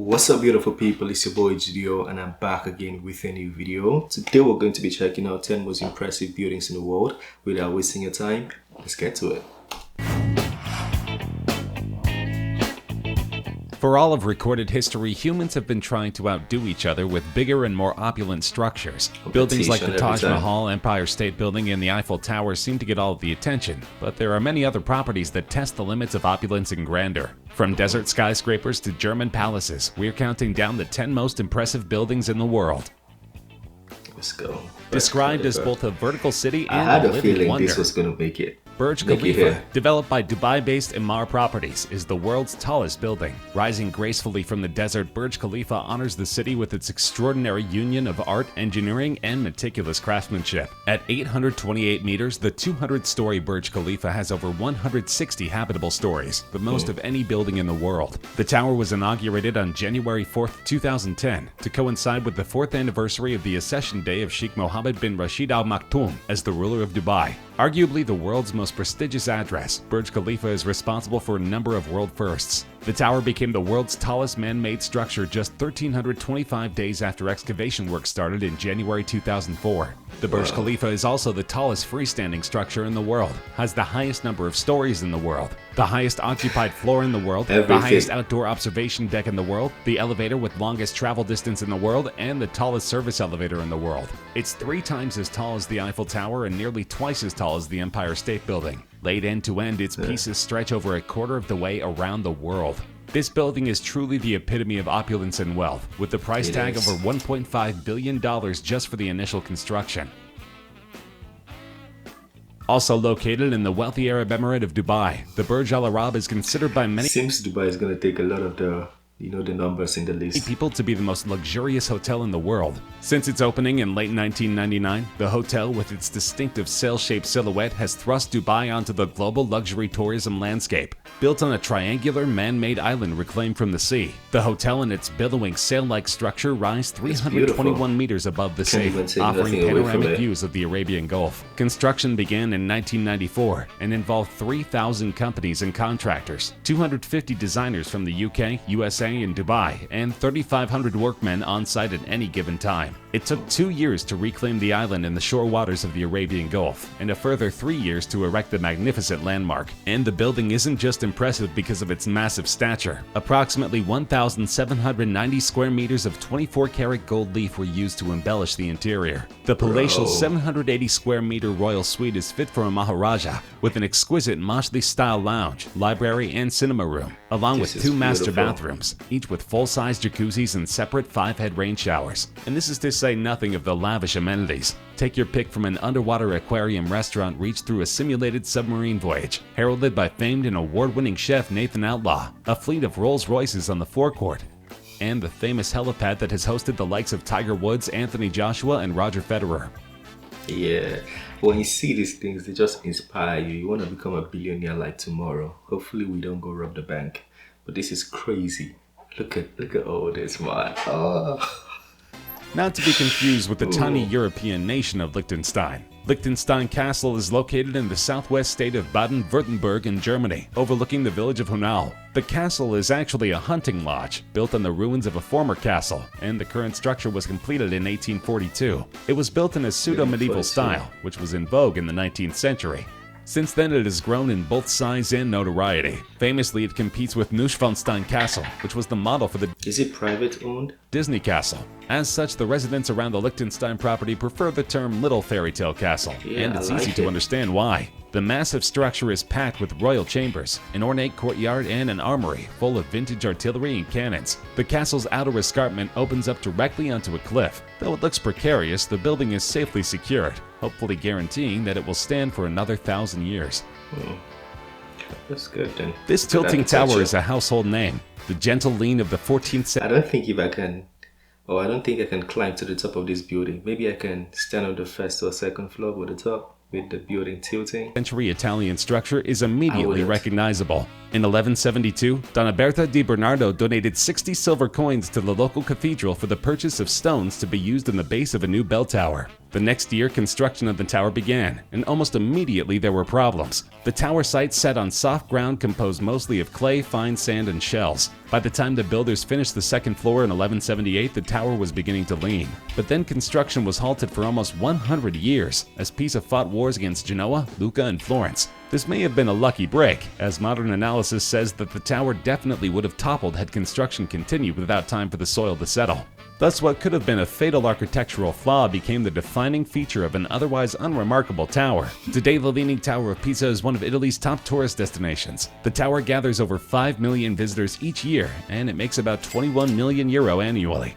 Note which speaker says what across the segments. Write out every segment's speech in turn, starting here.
Speaker 1: What's up, beautiful people? It's your boy Judeo, and I'm back again with a new video. Today we're going to be checking out 10 most impressive buildings in the world. Without wasting your time, let's get to it.
Speaker 2: For all of recorded history, humans have been trying to outdo each other with bigger and more opulent structures. Buildings like the Taj Mahal, Empire State Building, and the Eiffel Tower seem to get all of the attention, but there are many other properties that test the limits of opulence and grandeur. From desert skyscrapers to German palaces, we're counting down the 10 most impressive buildings in the world.
Speaker 1: Let's go.
Speaker 2: Described as both a vertical city and
Speaker 1: I had
Speaker 2: a
Speaker 1: a
Speaker 2: living
Speaker 1: feeling
Speaker 2: wonder.
Speaker 1: this was going to make it.
Speaker 2: Burj Khalifa, developed by Dubai-based Emaar Properties, is the world's tallest building. Rising gracefully from the desert, Burj Khalifa honors the city with its extraordinary union of art, engineering, and meticulous craftsmanship. At 828 meters, the 200-story Burj Khalifa has over 160 habitable stories, the most of any building in the world. The tower was inaugurated on January 4, 2010, to coincide with the 4th anniversary of the accession day of Sheikh Mohammed bin Rashid Al Maktoum as the ruler of Dubai. Arguably the world's most prestigious address, Burj Khalifa is responsible for a number of world firsts. The tower became the world's tallest man-made structure just 1,325 days after excavation work started in January 2004. The Burj Khalifa is also the tallest freestanding structure in the world, has the highest number of stories in the world, the highest occupied floor in the world, the highest outdoor observation deck in the world, the elevator with longest travel distance in the world, and the tallest service elevator in the world. It's 3 times as tall as the Eiffel Tower and nearly twice as tall as the Empire State Building. Laid end to end, its pieces stretch over a quarter of the way around the world. This building is truly the epitome of opulence and wealth, with the price tag over $1.5 billion just for the initial construction. Also located in the wealthy Arab Emirate of Dubai, the Burj Al Arab is considered by many
Speaker 1: Seems Dubai is going to take a lot of the numbers in the list.
Speaker 2: people to be the most luxurious hotel in the world. Since its opening in late 1999, the hotel, with its distinctive sail-shaped silhouette, has thrust Dubai onto the global luxury tourism landscape. Built on a triangular man-made island reclaimed from the sea, the hotel and its billowing sail-like structure rise 321 meters above the sea, offering panoramic views of the Arabian Gulf. Construction began in 1994 and involved 3,000 companies and contractors, 250 designers from the UK, USA, and Dubai, and 3,500 workmen on site at any given time. It took 2 years to reclaim the island in the shore waters of the Arabian Gulf, and a further 3 years to erect the magnificent landmark. And the building isn't just impressive because of its massive stature. Approximately 1,790 square meters of 24-karat gold leaf were used to embellish the interior. The palatial 780 square meter royal suite is fit for a Maharaja, with an exquisite Majlis-style lounge, library, and cinema room, along with 2 master bathrooms, each with full-size jacuzzis and separate 5-head rain showers. And this is to say nothing of the lavish amenities. Take your pick from an underwater aquarium restaurant reached through a simulated submarine voyage, heralded by famed and award-winning chef Nathan Outlaw, a fleet of Rolls-Royces on the forecourt, and the famous helipad that has hosted the likes of Tiger Woods, Anthony Joshua, and Roger Federer.
Speaker 1: Yeah, when you see these things, they just inspire you. You want to become a billionaire like tomorrow. Hopefully we don't go rob the bank. But this is crazy. Look at all this, man. Oh.
Speaker 2: Not to be confused with the tiny European nation of Liechtenstein. Liechtenstein Castle is located in the southwest state of Baden-Württemberg in Germany, overlooking the village of Hunau. The castle is actually a hunting lodge, built on the ruins of a former castle, and the current structure was completed in 1842. It was built in a pseudo-medieval style, which was in vogue in the 19th century. Since then, it has grown in both size and notoriety. Famously, it competes with Neuschwanstein Castle, which was the model for the
Speaker 1: Is it private owned?
Speaker 2: Disney Castle. As such, the residents around the Liechtenstein property prefer the term Little Fairy Tale Castle, and it's easy to understand why. The massive structure is packed with royal chambers, an ornate courtyard, and an armory full of vintage artillery and cannons. The castle's outer escarpment opens up directly onto a cliff. Though it looks precarious, the building is safely secured, hopefully guaranteeing that it will stand for another 1,000 years.
Speaker 1: That's good then.
Speaker 2: This tilting tower is a household name. The gentle lean of the 14th century.
Speaker 1: I don't think I can climb to the top of this building. Maybe I can stand on the first or second floor with the top, with the building tilting.
Speaker 2: Century Italian structure is immediately recognizable. In 1172, Donna di Bernardo donated 60 silver coins to the local cathedral for the purchase of stones to be used in the base of a new bell tower. The next year, construction of the tower began, and almost immediately there were problems. The tower site sat on soft ground composed mostly of clay, fine sand, and shells. By the time the builders finished the second floor in 1178, the tower was beginning to lean. But then construction was halted for almost 100 years, as Pisa fought wars against Genoa, Lucca, and Florence. This may have been a lucky break, as modern analysis says that the tower definitely would have toppled had construction continued without time for the soil to settle. Thus, what could have been a fatal architectural flaw became the defining feature of an otherwise unremarkable tower. Today, the Leaning Tower of Pisa is one of Italy's top tourist destinations. The tower gathers over 5 million visitors each year, and it makes about €21 million annually.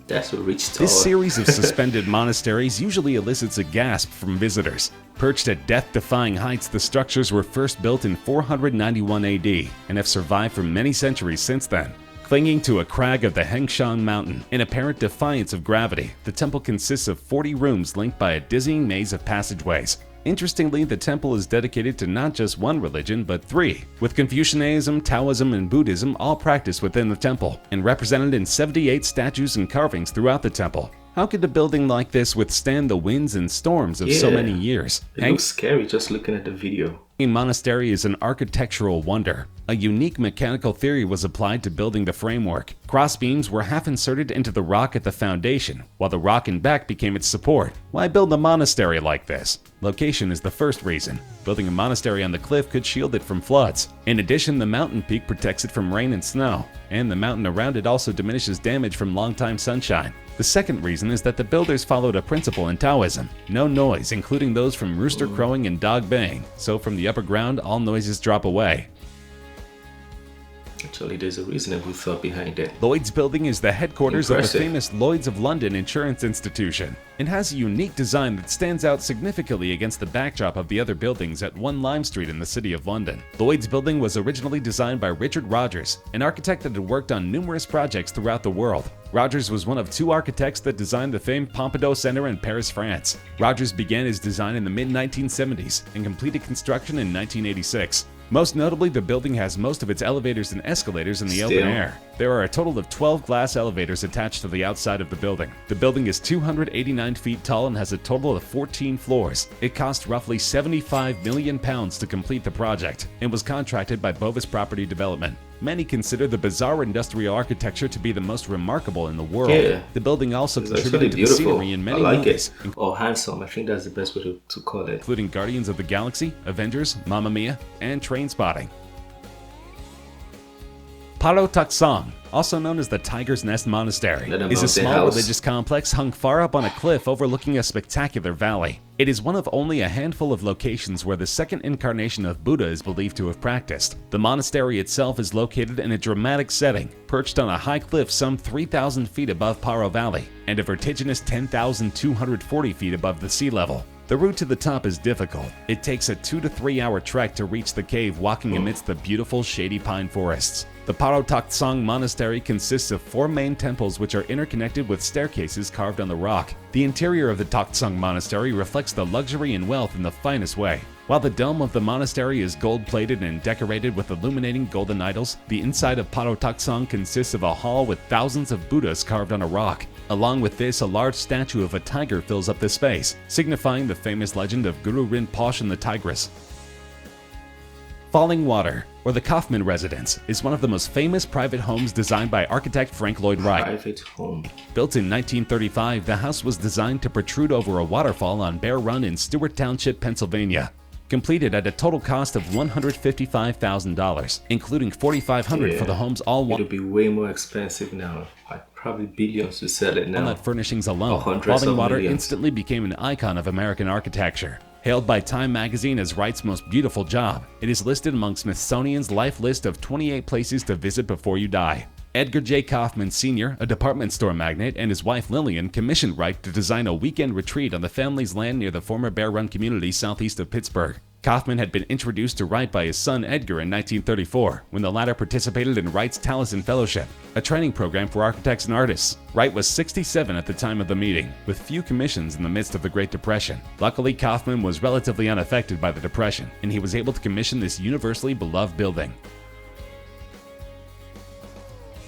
Speaker 1: That's a rich tower.
Speaker 2: This series of suspended monasteries usually elicits a gasp from visitors. Perched at death-defying heights, the structures were first built in 491 AD and have survived for many centuries since then. Clinging to a crag of the Hengshan Mountain, in apparent defiance of gravity, the temple consists of 40 rooms linked by a dizzying maze of passageways. Interestingly, the temple is dedicated to not just one religion, but 3, with Confucianism, Taoism, and Buddhism all practiced within the temple, and represented in 78 statues and carvings throughout the temple. How could a building like this withstand the winds and storms of so many years?
Speaker 1: It looks scary just looking at the video.
Speaker 2: Monastery is an architectural wonder. A unique mechanical theory was applied to building the framework. Crossbeams were half inserted into the rock at the foundation, while the rock and back became its support. Why build a monastery like this? Location is the first reason. Building a monastery on the cliff could shield it from floods. In addition, the mountain peak protects it from rain and snow, and the mountain around it also diminishes damage from long-time sunshine. The second reason is that the builders followed a principle in Taoism: no noise, including those from rooster crowing and dog baying, so from the upper ground all noises drop away.
Speaker 1: Actually, there's a reasonable thought behind it.
Speaker 2: Lloyds Building is the headquarters of the
Speaker 1: Impressive.
Speaker 2: famous Lloyds of London insurance institution. It has a unique design that stands out significantly against the backdrop of the other buildings at 1 Lime Street in the City of London. Lloyds Building was originally designed by Richard Rogers, an architect that had worked on numerous projects throughout the world. Rogers was one of 2 architects that designed the famed Pompidou Center in Paris, France. Rogers began his design in the mid-1970s and completed construction in 1986. Most notably, the building has most of its elevators and escalators in the open air. There are a total of 12 glass elevators attached to the outside of the building. The building is 289 feet tall and has a total of 14 floors. It cost roughly £75 million to complete the project and was contracted by Bovis Property Development. Many consider the bizarre industrial architecture to be the most remarkable in the world.
Speaker 1: Yeah.
Speaker 2: The building also
Speaker 1: It's
Speaker 2: contributed to the scenery in many
Speaker 1: I like
Speaker 2: movies,
Speaker 1: it. Or handsome, I think that's the best way to call it.
Speaker 2: including Guardians of the Galaxy, Avengers, Mamma Mia, and Trainspotting. Paro Taksong, also known as the Tiger's Nest Monastery,
Speaker 1: Another
Speaker 2: is a
Speaker 1: mountain
Speaker 2: small
Speaker 1: house.
Speaker 2: religious complex hung far up on a cliff overlooking a spectacular valley. It is one of only a handful of locations where the second incarnation of Buddha is believed to have practiced. The monastery itself is located in a dramatic setting, perched on a high cliff some 3,000 feet above Paro Valley, and a vertiginous 10,240 feet above the sea level. The route to the top is difficult. It takes a 2 to 3 hour trek to reach the cave, walking amidst the beautiful shady pine forests. The Paro Taksong Monastery consists of 4 main temples which are interconnected with staircases carved on the rock. The interior of the Taksong Monastery reflects the luxury and wealth in the finest way. While the dome of the monastery is gold-plated and decorated with illuminating golden idols, the inside of Paro Taksong consists of a hall with thousands of Buddhas carved on a rock. Along with this, a large statue of a tiger fills up the space, signifying the famous legend of Guru Rinpoche and the tigress. Falling Water, or the Kaufman Residence, is one of the most famous private homes designed by architect Frank Lloyd Wright.
Speaker 1: Private home.
Speaker 2: Built in 1935, the house was designed to protrude over a waterfall on Bear Run in Stewart Township, Pennsylvania. Completed at a total cost of $155,000, including $4,500 for the home's all-water
Speaker 1: It'll be way more expensive now. Like probably billions to sell it now.
Speaker 2: walnut furnishings alone.
Speaker 1: Hundreds
Speaker 2: Falling
Speaker 1: of
Speaker 2: Water
Speaker 1: millions.
Speaker 2: instantly became an icon of American architecture. Hailed by Time magazine as Wright's most beautiful job, it is listed among Smithsonian's Life list of 28 places to visit before you die. Edgar J. Kaufman Sr., a department store magnate, and his wife Lillian commissioned Wright to design a weekend retreat on the family's land near the former Bear Run community southeast of Pittsburgh. Kaufman had been introduced to Wright by his son Edgar in 1934, when the latter participated in Wright's Taliesin Fellowship, a training program for architects and artists. Wright was 67 at the time of the meeting, with few commissions in the midst of the Great Depression. Luckily, Kaufman was relatively unaffected by the Depression, and he was able to commission this universally beloved building.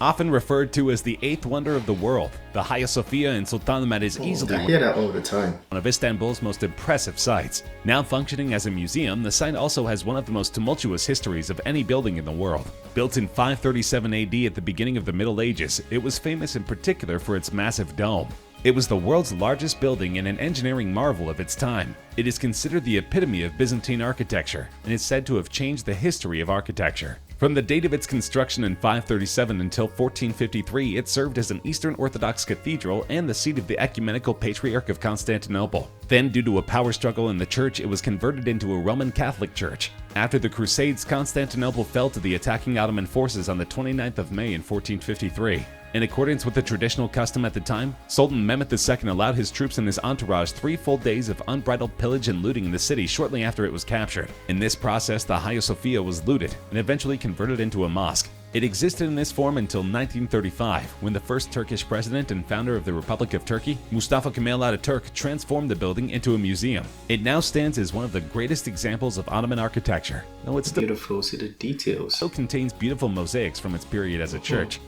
Speaker 2: Often referred to as the eighth wonder of the world, the Hagia Sophia in Sultanahmet is easily
Speaker 1: I hear that all the time.
Speaker 2: one of Istanbul's most impressive sites. Now functioning as a museum, the site also has one of the most tumultuous histories of any building in the world. Built in 537 AD at the beginning of the Middle Ages, it was famous in particular for its massive dome. It was the world's largest building and an engineering marvel of its time. It is considered the epitome of Byzantine architecture and is said to have changed the history of architecture. From the date of its construction in 537 until 1453, it served as an Eastern Orthodox cathedral and the seat of the Ecumenical Patriarch of Constantinople. Then, due to a power struggle in the church, it was converted into a Roman Catholic church. After the Crusades, Constantinople fell to the attacking Ottoman forces on the 29th of May in 1453. In accordance with the traditional custom at the time, Sultan Mehmet II allowed his troops and his entourage 3 full days of unbridled pillage and looting in the city shortly after it was captured. In this process, the Hagia Sophia was looted and eventually converted into a mosque. It existed in this form until 1935, when the first Turkish president and founder of the Republic of Turkey, Mustafa Kemal Ataturk, transformed the building into a museum. It now stands as one of the greatest examples of Ottoman architecture, though it still
Speaker 1: Beautiful, see the details.
Speaker 2: contains beautiful mosaics from its period as a church.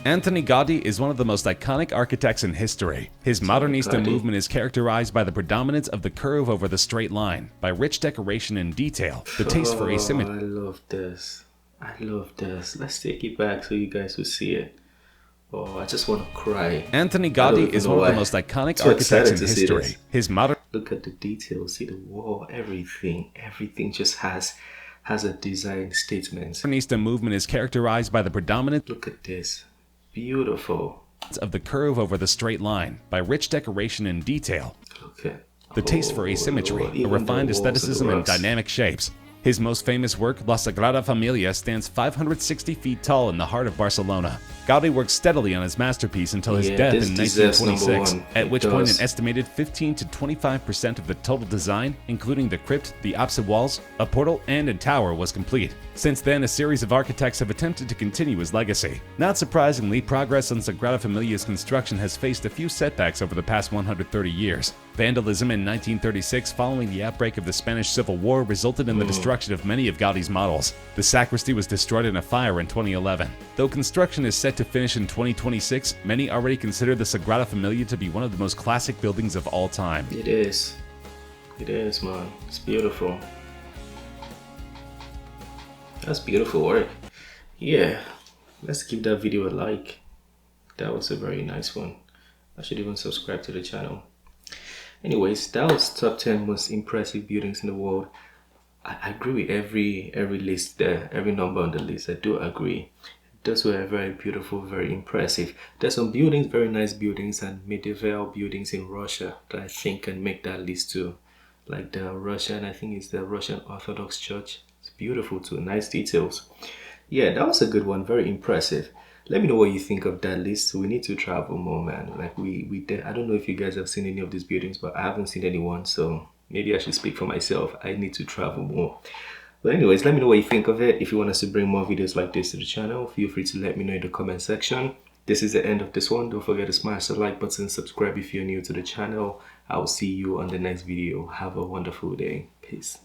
Speaker 2: Antoni Gaudi is one of the most iconic architects in history. His Modernista
Speaker 1: Gaudi.
Speaker 2: movement is characterized by the predominance of the curve over the straight line, by rich decoration and detail, the taste for asymmetry.
Speaker 1: I love this. I love this. Let's take it back so you guys will see it. Oh, I just want to cry.
Speaker 2: Antoni
Speaker 1: I don't
Speaker 2: Gaudi
Speaker 1: even
Speaker 2: is
Speaker 1: know
Speaker 2: one of the
Speaker 1: why.
Speaker 2: most iconic
Speaker 1: So
Speaker 2: architects in
Speaker 1: excited to see
Speaker 2: history.
Speaker 1: this.
Speaker 2: His
Speaker 1: Look at the details. See the wall, everything. Everything just has a design statement.
Speaker 2: Modernista movement is characterized by the predominance
Speaker 1: Look at this. Beautiful.
Speaker 2: of the curve over the straight line, by rich decoration and detail,
Speaker 1: Look at
Speaker 2: the taste for asymmetry,
Speaker 1: Lord,
Speaker 2: a
Speaker 1: even the
Speaker 2: refined
Speaker 1: walls and the
Speaker 2: aestheticism and
Speaker 1: rocks.
Speaker 2: dynamic shapes. His most famous work, La Sagrada Familia, stands 560 feet tall in the heart of Barcelona. Gaudi worked steadily on his masterpiece until his
Speaker 1: Yeah,
Speaker 2: death
Speaker 1: this
Speaker 2: in
Speaker 1: deserves number
Speaker 2: 1926,
Speaker 1: one.
Speaker 2: at
Speaker 1: It
Speaker 2: which point
Speaker 1: does.
Speaker 2: an estimated 15 to 25% of the total design, including the crypt, the apsid walls, a portal, and a tower, was complete. Since then, a series of architects have attempted to continue his legacy. Not surprisingly, progress on Sagrada Familia's construction has faced a few setbacks over the past 130 years. Vandalism in 1936, following the outbreak of the Spanish Civil War, resulted in the destruction of many of Gaudi's models. The sacristy was destroyed in a fire in 2011. Though construction is set to finish in 2026, many already consider the Sagrada Familia to be one of the most classic buildings of all time.
Speaker 1: It is. It is, man. It's beautiful. That's beautiful work. Yeah. Let's give that video a like. That was a very nice one. I should even subscribe to the channel. Anyways, that was top 10 most impressive buildings in the world. I agree with every list there, every number on the list. I do agree. Those were very beautiful, very impressive. There's some buildings, very nice buildings and medieval buildings in Russia that I think can make that list too. Like the Russian, I think it's the Russian Orthodox Church. It's beautiful too, nice details. Yeah, that was a good one, very impressive. Let me know what you think of that list. We need to travel more, man. Like we did. I don't know if you guys have seen any of these buildings, but I haven't seen anyone, so maybe I should speak for myself. I need to travel more. But anyways, let me know what you think of it. If you want us to bring more videos like this to the channel, feel free to let me know in the comment section. This is the end of this one. Don't forget to smash the like button, subscribe if you're new to the channel. I will see you on the next video. Have a wonderful day. Peace.